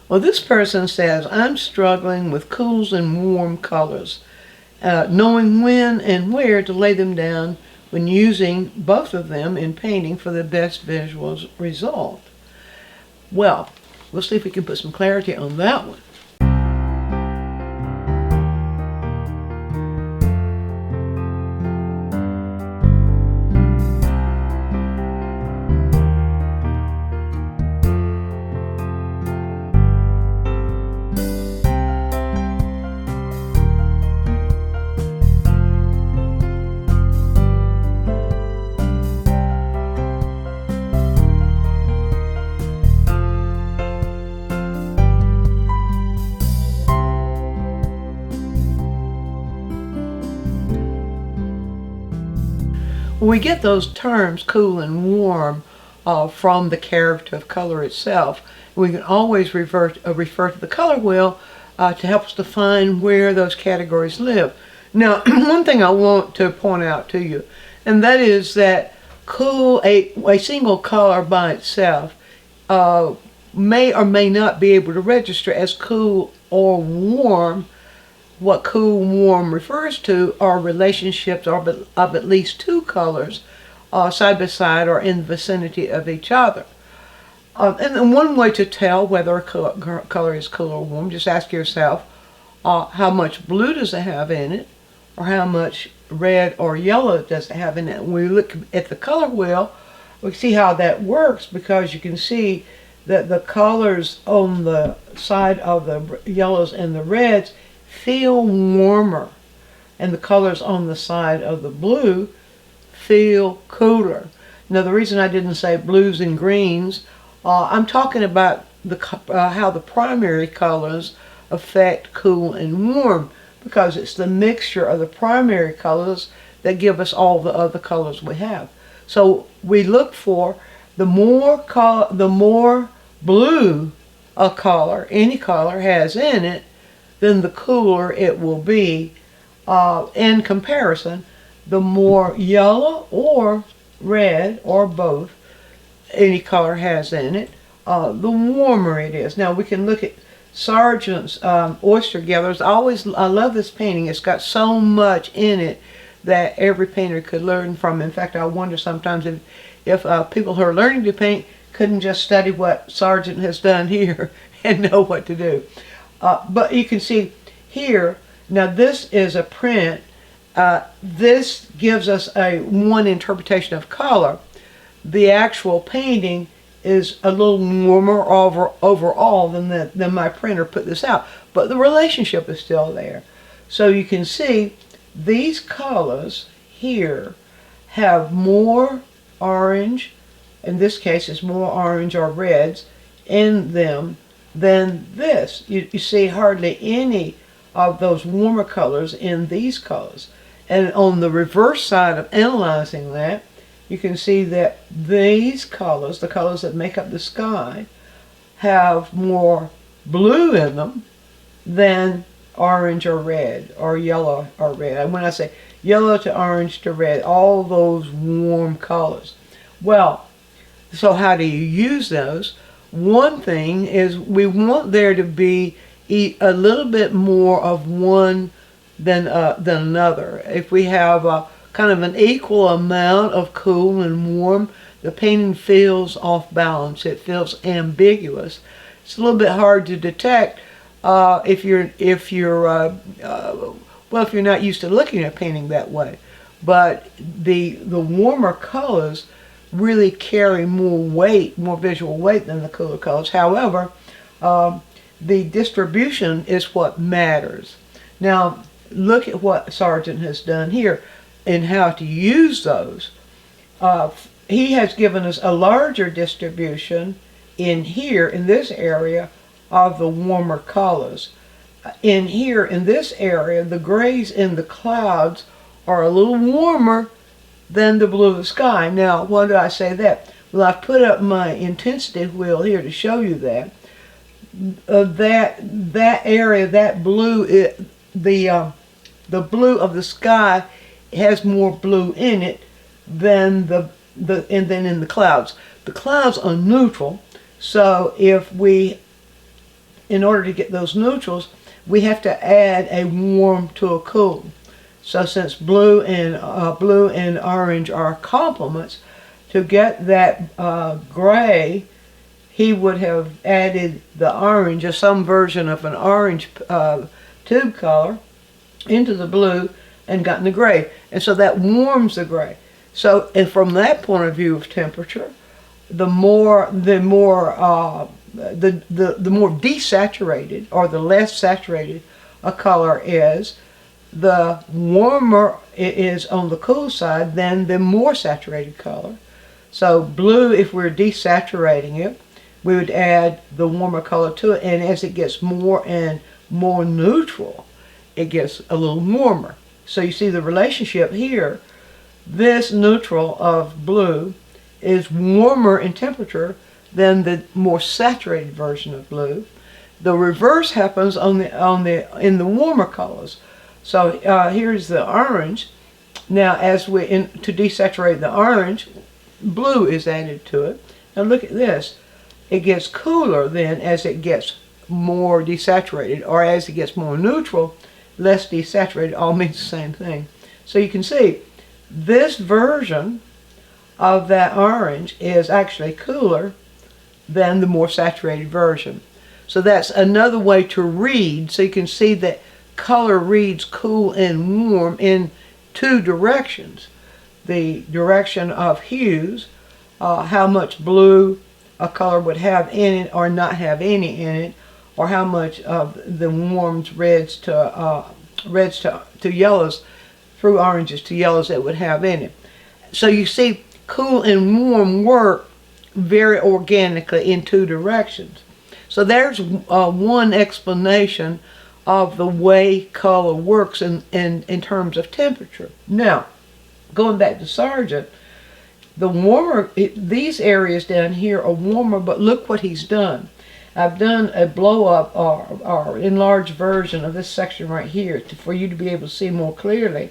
Well, this person says, I'm struggling with cools and warm colors, knowing when and where to lay them down when using both of them in painting for the best visual result. Well, we'll see if we can put some clarity on that one. We get those terms, cool and warm, from the character of color itself. We can always refer to the color wheel to help us define where those categories live. Now, one thing I want to point out to you, and that is that cool, a single color by itself, may or may not be able to register as cool or warm. What cool and warm refers to are relationships of at least two colors side by side or in the vicinity of each other. And one way to tell whether a color is cool or warm, just ask yourself, how much blue does it have in it, or how much red or yellow does it have in it. When we look at the color wheel, we see how that works, because you can see that the colors on the side of the yellows and the reds feel warmer, and the colors on the side of the blue feel cooler. Now, the reason I didn't say blues and greens, I'm talking about how the primary colors affect cool and warm, because it's the mixture of the primary colors that give us all the other colors we have. So we look for the more blue a color, any color, has in it, then the cooler it will be. In comparison, the more yellow or red or both any color has in it, the warmer it is. Now we can look at Sargent's oyster gatherers. I love this painting. It's got so much in it that every painter could learn from. In fact, I wonder sometimes if people who are learning to paint couldn't just study what Sargent has done here and know what to do. But you can see here, now this is a print. This gives us one interpretation of color. The actual painting is a little warmer overall than my printer put this out. But the relationship is still there. So you can see these colors here have more orange, in this case it's more orange or reds in them than this. You see hardly any of those warmer colors in these colors. And on the reverse side of analyzing that, you can see that these colors, the colors that make up the sky, have more blue in them than orange or red or yellow or red. And when I say yellow to orange to red, all those warm colors. Well, so how do you use those? One thing is we want there to be a little bit more of one than another. If we have kind of an equal amount of cool and warm, the painting feels off balance. It feels ambiguous. It's a little bit hard to detect if you're not used to looking at painting that way. But the warmer colors really carry more weight, more visual weight than the cooler colors. However, the distribution is what matters. Now, look at what Sargent has done here and how to use those. He has given us a larger distribution in here, in this area, of the warmer colors. In here, in this area, the grays in the clouds are a little warmer than the blue of the sky. Now, why do I say that? Well, I've put up my intensity wheel here to show you that. That area, that blue, the blue of the sky has more blue in it than in the clouds. The clouds are neutral, so if we in order to get those neutrals, we have to add a warm to a cool. So since blue and orange are complements, to get that gray, he would have added the orange, or some version of an orange tube color, into the blue and gotten the gray. And so that warms the gray. So, and from that point of view of temperature, the more desaturated or the less saturated a color is, the warmer it is on the cool side than the more saturated color. So blue, if we're desaturating it, we would add the warmer color to it, and as it gets more and more neutral, it gets a little warmer. So you see the relationship here. This neutral of blue is warmer in temperature than the more saturated version of blue. The reverse happens in the warmer colors. So here's the orange. Now, to desaturate the orange, blue is added to it. Now look at this. It gets cooler then as it gets more desaturated, or as it gets more neutral, less desaturated. All means the same thing. So you can see this version of that orange is actually cooler than the more saturated version. So that's another way to read. So you can see that color reads cool and warm in two directions. The direction of hues, how much blue a color would have in it or not have any in it, or how much of the warms reds to yellows, through oranges to yellows it would have in it. So you see cool and warm work very organically in two directions. So there's one explanation of the way color works in terms of temperature. Now, going back to Sargent, the warmer, these areas down here are warmer, but look what he's done. I've done a blow-up or enlarged version of this section right here for you to be able to see more clearly.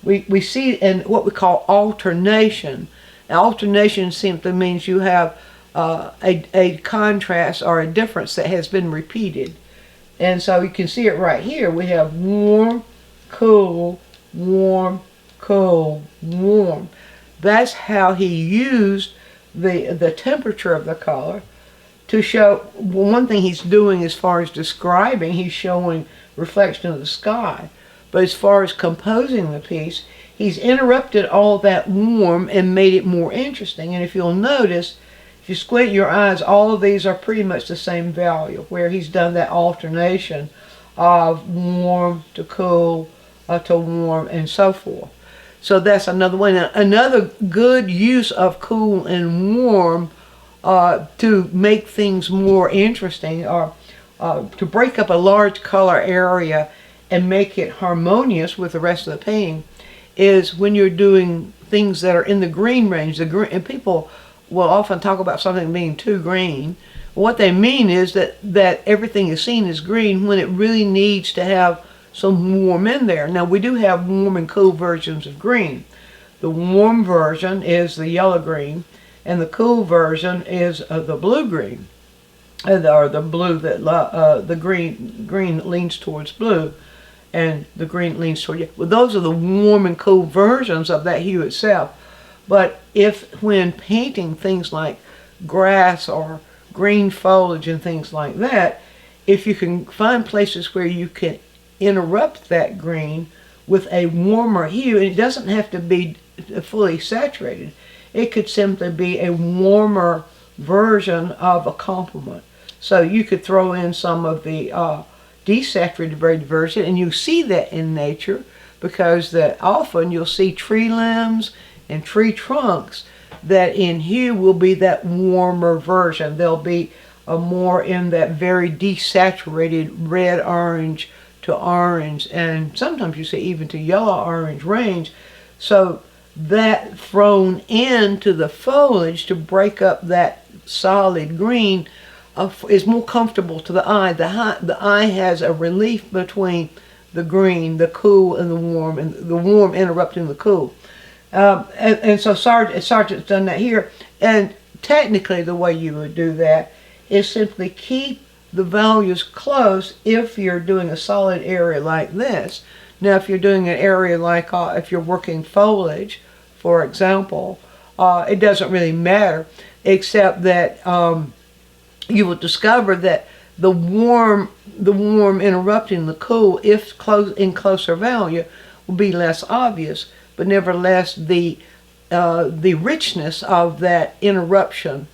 We see in what we call alternation. Now, alternation simply means you have a contrast or a difference that has been repeated. And so you can see it right here. We have warm, cool, warm, cool, warm. That's how he used the temperature of the color to show. One thing he's doing as far as describing, he's showing reflection of the sky. But as far as composing the piece, he's interrupted all that warm and made it more interesting. And if you'll notice, if you squint your eyes, all of these are pretty much the same value, where he's done that alternation of warm to cool to warm and so forth. So that's another way. Now, another good use of cool and warm to make things more interesting, or to break up a large color area and make it harmonious with the rest of the painting, is when you're doing things that are in the green range. And people will often talk about something being too green. What they mean is that everything is seen as green when it really needs to have some warm in there. Now, we do have warm and cool versions of green. The warm version is the yellow green, and the cool version is the blue green, or the blue that the green that leans towards blue, and the green leans toward yellow. Well, those are the warm and cool versions of that hue itself. But when painting things like grass or green foliage and things like that, if you can find places where you can interrupt that green with a warmer hue, and it doesn't have to be fully saturated. It could simply be a warmer version of a complement. So you could throw in some of the desaturated version, and you see that in nature, because that often you'll see tree limbs and tree trunks that in hue will be that warmer version. They'll be more in that very desaturated red, orange to orange, and sometimes you see even to yellow orange range. So that thrown into the foliage to break up that solid green is more comfortable to the eye. The eye has a relief between the green, the cool, and the warm interrupting the cool. And so Sargent's done that here. And technically the way you would do that is simply keep the values close if you're doing a solid area like this. Now, if you're doing an area like if you're working foliage, for example, it doesn't really matter, except that you will discover that the warm interrupting the cool, if in closer value, will be less obvious. But nevertheless, the richness of that interruption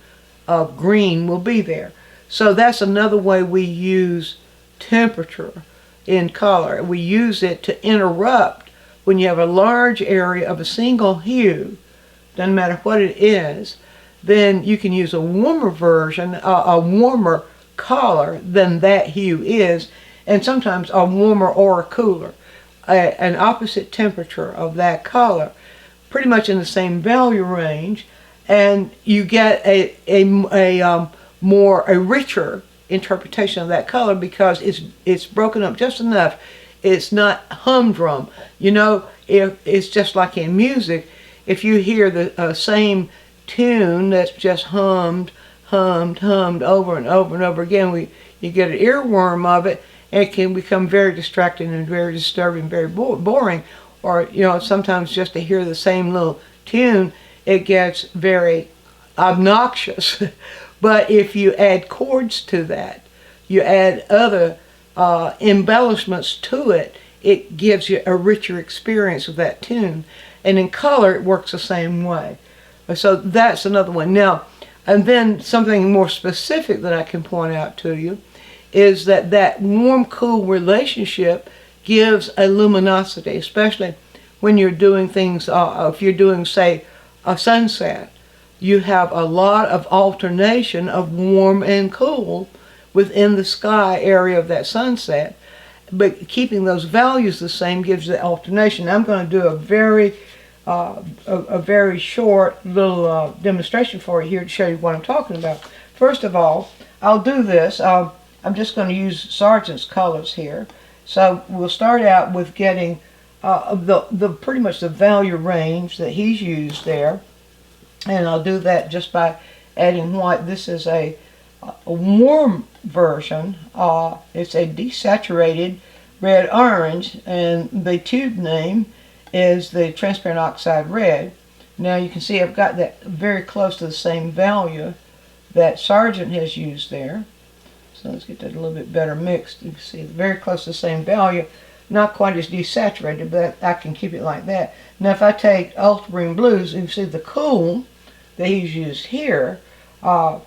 of green will be there. So that's another way we use temperature in color. We use it to interrupt when you have a large area of a single hue, doesn't matter what it is, then you can use a warmer version, a warmer color than that hue is, and sometimes a warmer or a cooler, an opposite temperature of that color, pretty much in the same value range, and you get a richer interpretation of that color because it's broken up just enough. It's not humdrum. You know, if it's just like in music, if you hear the same tune that's just hummed over and over and over again, you get an earworm of it, and it can become very distracting and very disturbing, very boring. Or, you know, sometimes just to hear the same little tune, it gets very obnoxious. But if you add chords to that, you add other embellishments to it, it gives you a richer experience of that tune. And in color, it works the same way. So that's another one. Now, and then something more specific that I can point out to you is that warm-cool relationship gives a luminosity, especially when you're doing things, if you're doing, say, a sunset. You have a lot of alternation of warm and cool within the sky area of that sunset, but keeping those values the same gives the alternation. I'm going to do a very short little demonstration for you here to show you what I'm talking about. First of all, I'll do this. I'm just going to use Sargent's colors here. So we'll start out with getting pretty much the value range that he's used there. And I'll do that just by adding white. This is a warm version. It's a desaturated red-orange, and the tube name is the transparent oxide red. Now you can see I've got that very close to the same value that Sargent has used there. So let's get that a little bit better mixed. You can see very close to the same value. Not quite as desaturated, but I can keep it like that. Now if I take ultramarine blues, you can see the cool that he's used here. You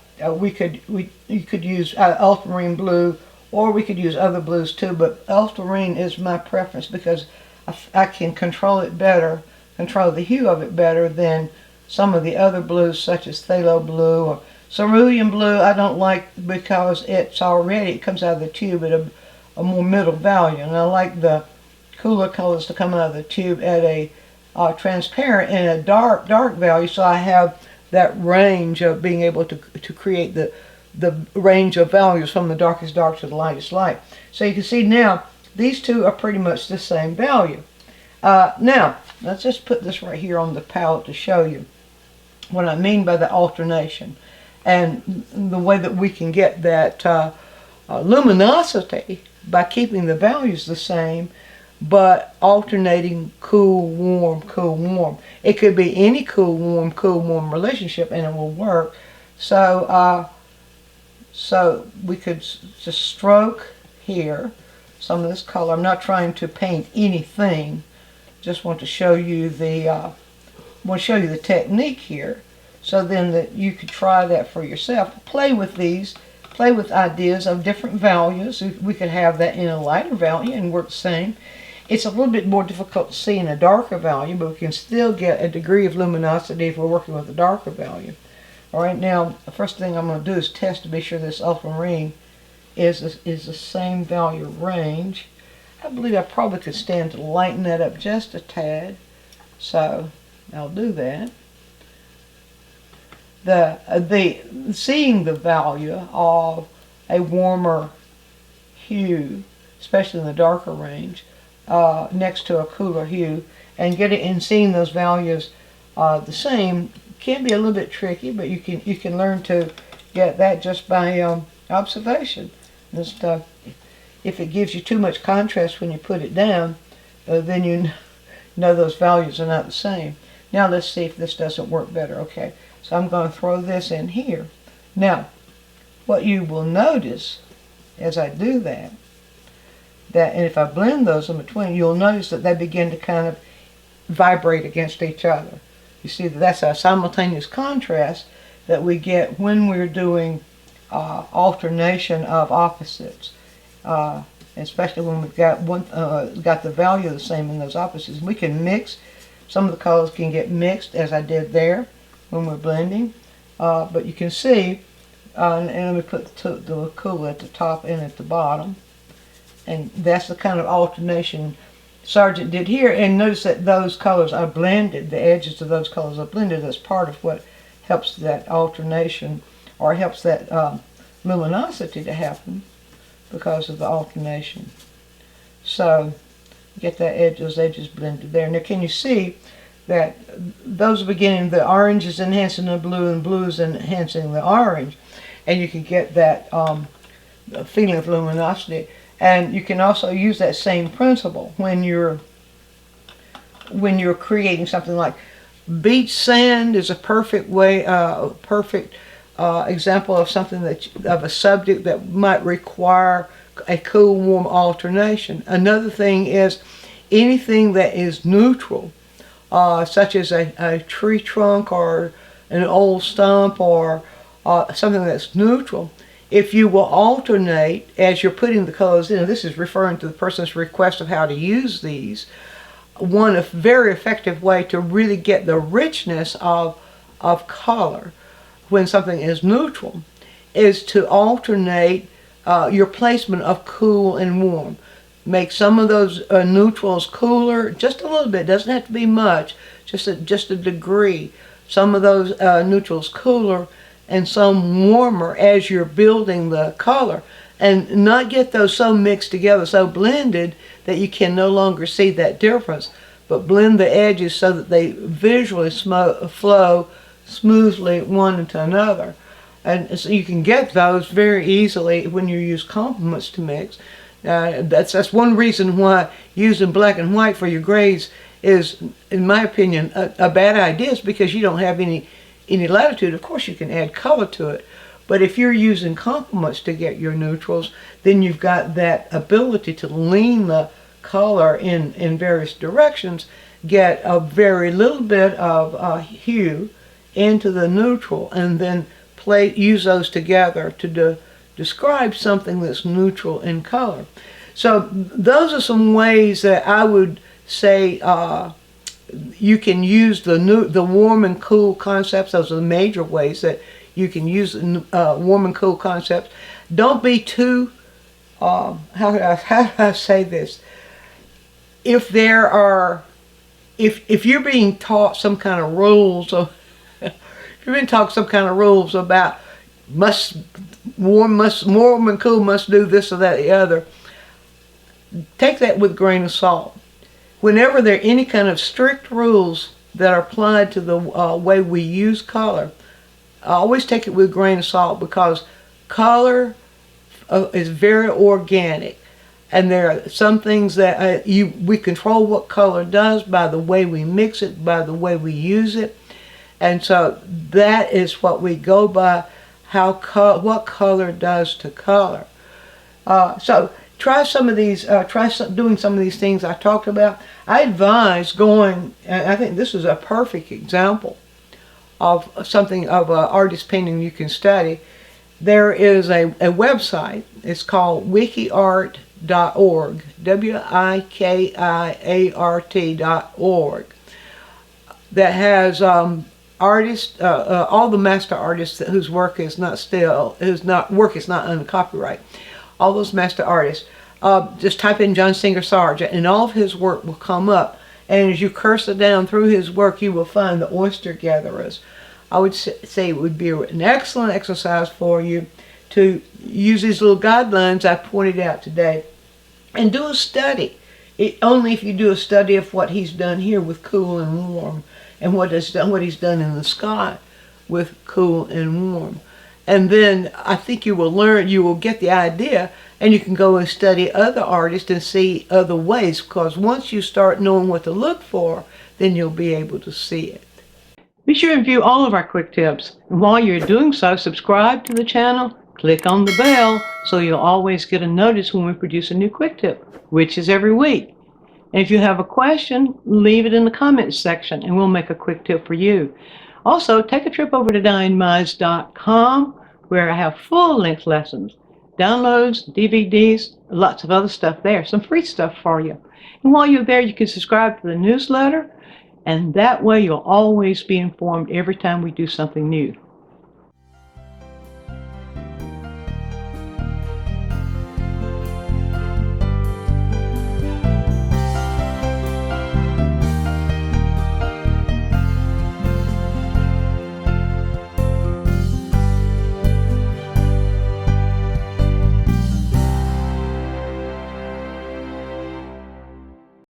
could use ultramarine blue, or we could use other blues too, but ultramarine is my preference because I can control it better, control the hue of it better than some of the other blues such as phthalo blue or cerulean blue. I don't like because it comes out of the tube at a more middle value, and I like the cooler colors to come out of the tube at a transparent and a dark value, so I have that range of being able to create the range of values from the darkest dark to the lightest light. So you can see now these two are pretty much the same value. Now let's just put this right here on the palette to show you what I mean by the alternation and the way that we can get that luminosity by keeping the values the same but alternating cool, warm, cool, warm. It could be any cool, warm relationship and it will work. So we could just stroke here some of this color. I'm not trying to paint anything, just want to show you the technique here, so then that you could try that for yourself. Play with these, play with ideas of different values. We could have that in a lighter value and work the same. It's a little bit more difficult to see in a darker value, but we can still get a degree of luminosity if we're working with a darker value. All right, now the first thing I'm going to do is test to be sure this ultramarine is the same value range. I believe I probably could stand to lighten that up just a tad, so I'll do that. Seeing the value of a warmer hue, especially in the darker range, next to a cooler hue, and seeing those values the same can be a little bit tricky, but you can learn to get that just by observation. Just if it gives you too much contrast when you put it down, then you know those values are not the same. Now let's see if this doesn't work better. Okay, so I'm going to throw this in here. Now, what you will notice as I do that, and if I blend those in between, you'll notice that they begin to kind of vibrate against each other. You see, that's a simultaneous contrast that we get when we're doing alternation of opposites, especially when we've got got the value the same in those opposites. We can mix. Some of the colors can get mixed, as I did there when we're blending, but you can see, and let me put the cool at the top and at the bottom, and that's the kind of alternation Sargent did here. And notice that those colors are blended, the edges of those colors are blended as part of what helps that alternation, or helps that luminosity to happen because of the alternation. So get those edges blended there. Now can you see that those are beginning, the orange is enhancing the blue and blue is enhancing the orange, and you can get that feeling of luminosity. And you can also use that same principle when you're creating something like beach sand is a perfect way, perfect example of something of a subject that might require a cool, warm alternation. Another thing is anything that is neutral, such as a tree trunk or an old stump or something that's neutral. If you will alternate as you're putting the colors in, this is referring to the person's request of how to use these. One very effective way to really get the richness of color when something is neutral is to alternate your placement of cool and warm. Make some of those neutrals cooler, just a little bit, doesn't have to be much, just a degree. Some of those neutrals cooler and some warmer as you're building the color, and not get those so mixed together, so blended that you can no longer see that difference, but blend the edges so that they visually flow smoothly one into another. And so you can get those very easily when you use complements to mix. That's one reason why using black and white for your grays is, in my opinion, a bad idea, is because you don't have any latitude. Of course you can add color to it, but if you're using complements to get your neutrals, then you've got that ability to lean the color in various directions, get a very little bit of hue into the neutral, and then use those together to describe something that's neutral in color. So those are some ways that I would say you can use the warm and cool concepts. Those are the major ways that you can use warm and cool concepts. Don't be too, how do I say this? If you're being taught some kind of rules, or if you're being taught some kind of rules about warm and cool must do this or that or the other, take that with a grain of salt. Whenever there are any kind of strict rules that are applied to the way we use color, I always take it with a grain of salt, because color is very organic, and there are some things that we control what color does by the way we mix it, by the way we use it, and so that is what we go by, what color does to color. So try some of these, doing some of these things I talked about. I advise going, and I think this is a perfect example of something of an artist painting you can study. There is a website. It's called wikiart.org, wikiart.org, that has artists, all the master artists whose work is not under copyright. All those master artists. Just type in John Singer Sargent, and all of his work will come up. And as you cursor down through his work, you will find the oyster gatherers. I would say it would be an excellent exercise for you to use these little guidelines I pointed out today, and do a study. Only if you do a study of what he's done here with cool and warm, and what he's done in the sky with cool and warm. And then I think you will get the idea, and you can go and study other artists and see other ways, because once you start knowing what to look for, then you'll be able to see it. Be sure and view all of our quick tips. And while you're doing so, subscribe to the channel, click on the bell so you'll always get a notice when we produce a new quick tip, which is every week. And if you have a question, leave it in the comments section and we'll make a quick tip for you. Also, take a trip over to DianneMize.com where I have full-length lessons, downloads, DVDs, lots of other stuff there, some free stuff for you. And while you're there, you can subscribe to the newsletter, and that way you'll always be informed every time we do something new.